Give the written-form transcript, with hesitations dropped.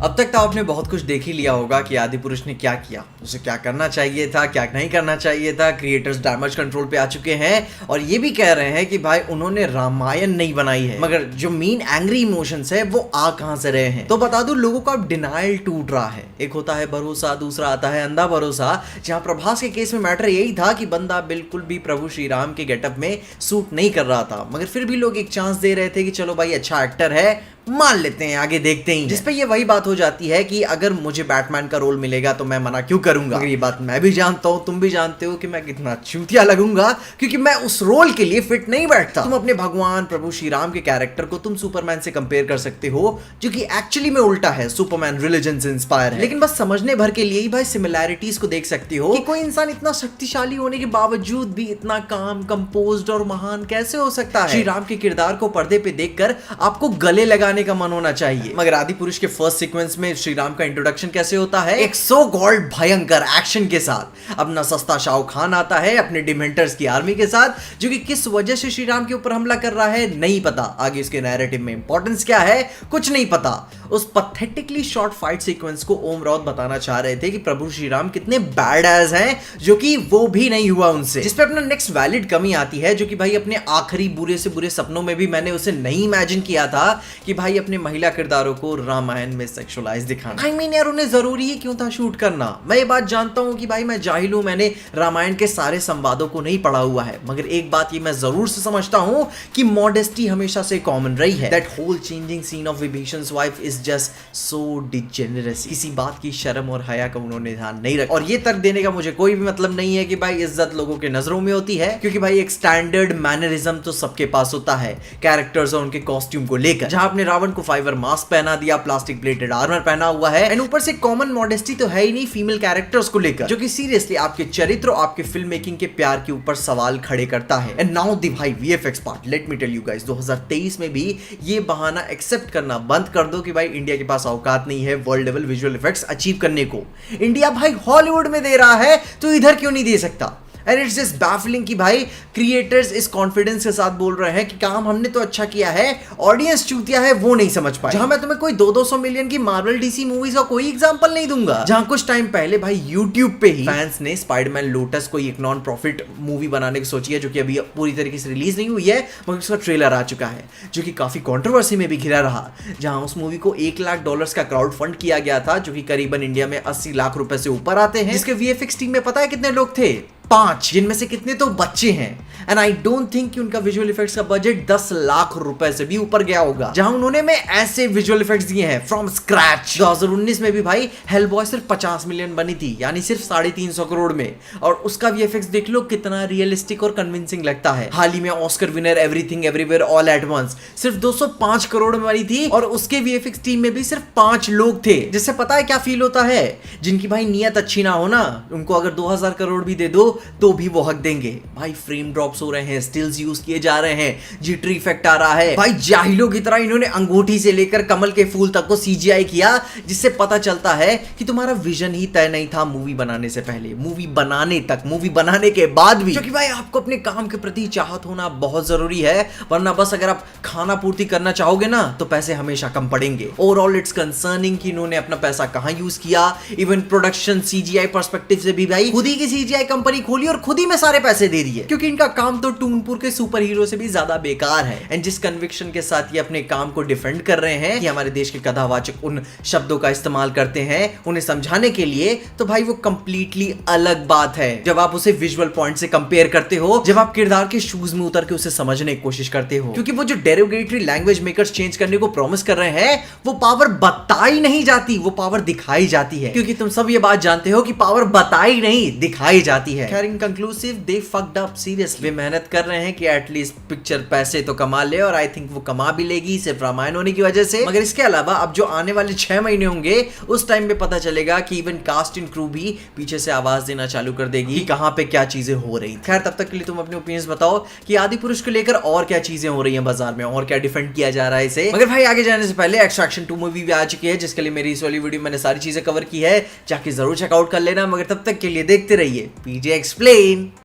अब तक तो आपने बहुत कुछ देख ही लिया होगा कि आदिपुरुष ने क्या किया, उसे क्या करना चाहिए था, क्या नहीं करना चाहिए था। क्रिएटर्स डैमेज कंट्रोल पे आ चुके हैं और ये भी कह रहे हैं कि भाई उन्होंने रामायण नहीं बनाई है, मगर जो मेन एंग्री इमोशंस है वो आ कहां से रहे हैं। तो बता दूं लोगों का अब डिनाइल टूट रहा है। एक होता है भरोसा, दूसरा आता है अंधा भरोसा। जहां प्रभास के केस में मैटर यही था कि बंदा बिल्कुल भी प्रभु श्री राम के गेटअप में सूट नहीं कर रहा था, मगर फिर भी लोग एक चांस दे रहे थे कि चलो भाई अच्छा एक्टर है, मान लेते हैं, आगे देखते हैं। जिसपे ये वही बात हो जाती है कि अगर मुझे बैटमैन का रोल मिलेगा तो मैं मना क्यों करूंगा। ये बात मैं भी जानता हूं, तुम भी जानते हो कि मैं कितना चूतिया लगूंगा क्योंकि मैं उस रोल के लिए फिट नहीं बैठता। तुम अपने भगवान प्रभु श्री राम के कैरेक्टर को तुम सुपरमैन से कंपेयर कर सकते हो, जो कि एक्चुअली में उल्टा है। सुपरमैन रिलीजन से इंस्पायर है, लेकिन बस समझने भर के लिए ही भाई सिमिलैरिटीज को देख सकते हो कि कोई इंसान इतना शक्तिशाली होने के बावजूद भी इतना काम कंपोज्ड और महान कैसे हो सकता है। श्री राम के किरदार को पर्दे पे देखकर आपको गले लगाने का मन होना चाहिए, मगर आदिपुरुष के फर्स्ट सीक्वेंस में श्री राम का इंट्रोडक्शन कैसे होता है? एक सो कॉल्ड भयंकर एक्शन के साथ। अपना सस्ता शाहरुख खान आता है अपने डिमेंटर्स की आर्मी के साथ, जो कि किस वजह से श्री राम के ऊपर हमला कर रहा है नहीं पता। आगे इसके नैरेटिव में इंपॉर्टेंस क्या है कुछ नहीं पता। उस पैथेटिकली शॉर्ट फाइट सीक्वेंस को ओम राउत बताना चाह रहे थे कि प्रभु श्री राम कितने बैड एज हैं, जो कि वो भी नहीं हुआ उनसे। जिसपे अपना नेक्स्ट वैलिड कमी आती है, जो कि भाई अपने आखिरी बुरे से बुरे सपनों में भी मैंने उसे नहीं इमेजिन किया था कि भाई अपने महिला किरदारों को रामायण में सेक्सुअलाइज दिखाना। आई मीन यार उन्हें जरूरी ही क्यों था शूट करना। मैं ये बात जानता हूं कि भाई मैं जाहिल हूं, मैंने रामायण के सारे संवादों को नहीं पढ़ा हुआ है, मगर एक बात ये मैं जरूर से समझता हूं कि मॉडेस्टी हमेशा से कॉमन रही है। That whole changing scene of Vibhishan's wife is just so dangerous. किसी बात की शर्म और हया का उन्होंने ध्यान नहीं रखा। और ये तर्क देने का मुझे कोई भी मतलब नहीं है कि भाई इज्जत लोगों के नजरों में होती है, क्योंकि भाई एक स्टैंडर्ड मैनरिज्म तो सबके पास होता है कैरेक्टर्स और उनके कॉस्ट्यूम को लेकर। जहां आपने रावण को फाइबर मास्क पहना दिया, प्लास्टिक प्लेटेड आर्मर पहना हुआ है, एंड ऊपर से कॉमन मॉडेस्टी तो है ही नहीं फीमेल कैरेक्टर्स को लेकर, जो कि सीरियसली आपके चरित्र और आपके फिल्म मेकिंग के प्यार के ऊपर सवाल खड़े करता है। एंड नाउ द भाई VFX part, let me tell you guys, 2023 में भी ये बहाना एक्सेप्ट करना बंद कर दो कि भाई इंडिया के पास औकात नहीं है world level visual effects achieve करने को। इंडिया भाई हॉलीवुड में दे रहा है तो इधर क्यों नहीं दे सकता? एंड इट्स जस्ट बैफलिंग कि भाई क्रिएटर्स इस कॉन्फिडेंस के साथ बोल रहे हैं कि काम हमने तो अच्छा किया है, ऑडियंस चूतिया है वो नहीं समझ पाए। जहां मैं तुम्हें कोई 200 मिलियन की मार्वल डीसी मूवीज का कोई एग्जांपल नहीं दूंगा, जहां कुछ टाइम पहले भाई यूट्यूब पे ही फैंस ने स्पाइडरमैन लोटस को एक नॉन प्रॉफिट मूवी बनाने की सोची है, जो कि अभी पूरी तरीके से रिलीज नहीं हुई है, मगर उसका ट्रेलर आ चुका है, जो कि काफी कंट्रोवर्सी में भी घिरा रहा। जहां उस मूवी को $1 लाख का क्राउड फंड किया गया था, जो कि करीबन इंडिया में 80 लाख रुपए से ऊपर आते हैं। जिसके वीएफएक्स टीम में पता है कितने लोग थे? 5, जिनमें से कितने तो बच्चे हैं। एंड आई डोंट थिंक कि उनका विजुअल इफेक्ट्स का बजट 10 लाख रुपए से भी ऊपर गया होगा, जहां उन्होंने में ऐसे विजुअल इफेक्ट्स दिए हैं फ्रॉम स्क्रैच। 2019 में भी भाई हेलबॉय सिर्फ 50 मिलियन बनी थी, यानी सिर्फ 350 करोड़ में, और उसका वीएफएक्स देख लो कितना रियलिस्टिक और कन्विंसिंग लगता है। हाल ही में Oscar winner Everything Everywhere All at Once सिर्फ 205 करोड़ में बनी थी, और उसके वीएफएक्स टीम में भी सिर्फ 5 लोग थे। जिससे पता है क्या फील होता है? जिनकी भाई नियत अच्छी ना हो ना, उनको अगर 2000 करोड़ भी दे दो तो भी वो हक देंगे। भाई फ्रेम ड्रॉप्स हो रहे हैं, स्टिल्स यूज किए जा रहे हैं, जिटरी इफेक्ट आ रहा है। भाई जाहिलों की तरह इन्होंने अंगूठी से लेकर कमल के फूल तक को सीजीआई किया, जिससे पता चलता है कि तुम्हारा विजन ही तय नहीं था मूवी बनाने से पहले, मूवी बनाने तक, मूवी बनाने के बाद भी। क्योंकि भाई आपको अपने काम के प्रति चाहत होना बहुत जरूरी है, वरना बस अगर आप खाना पूर्ति करना चाहोगे ना तो पैसे हमेशा कम पड़ेंगे। ओवरऑल इट्स कंसर्निंग कि इन्होंने अपना पैसा कहां यूज किया। इवन प्रोडक्शन सीजीआई पर्सपेक्टिव से भी भाई खुद ही की सीजीआई कंपनी खोली और खुद ही में सारे पैसे दे दिए, क्योंकि इनका काम तो टूनपुर के सुपर हीरो से भी ज्यादा बेकार है। एंड जिस कन्विक्शन के साथ ये अपने काम को डिफेंड कर रहे हैं कि हमारे देश के कथावाचक उन शब्दों का इस्तेमाल करते हैं उन्हें समझाने के लिए, तो भाई वो कंप्लीटली अलग बात है जब आप उसे विजुअल पॉइंट से कंपेयर करते हो, जब आप किरदार के शूज में उतर के उसे समझने की कोशिश करते हो। क्योंकि वो जो डेरोगेटरी लैंग्वेज मेकर्स चेंज करने को प्रॉमिस कर रहे हैं, वो पावर बताई नहीं जाती, वो पावर दिखाई जाती है। क्योंकि तुम सब ये बात जानते हो कि पावर बताई नहीं दिखाई जाती है। खैर इन कंक्लूसिव दे फक्ड अप सीरियसली। वे मेहनत कर रहे हैं कि एटलीस्ट पिक्चर पैसे तो कमा ले, और आई थिंक वो कमा भी लेगी सिर्फ रामायण होने की वजह से। मगर इसके अलावा अब जो आने वाले 6 महीने होंगे उस टाइम पे पता चलेगा कि इवन कास्ट एंड क्रू भी पीछे से आवाज देना चालू कर देगी कि कहां पे क्या चीजें हो रही। खैर तब तक के लिए तुम अपने ओपिनियंस बताओ कि आदिपुरुष को लेकर और क्या चीजें हो रही हैं बाजार में, और क्या डिफेंड किया जा रहा है इसे। मगर भाई आगे जाने से पहले एक्सट्रैक्शन 2 मूवी भी आ चुकी है, जिसके लिए मेरी इस वाली वीडियो मैंने सारी चीजें कवर की है, जाके जरूर चेकआउट कर लेना। मगर तब तक के लिए देखते रहिए पीजे एक्सप्लेन।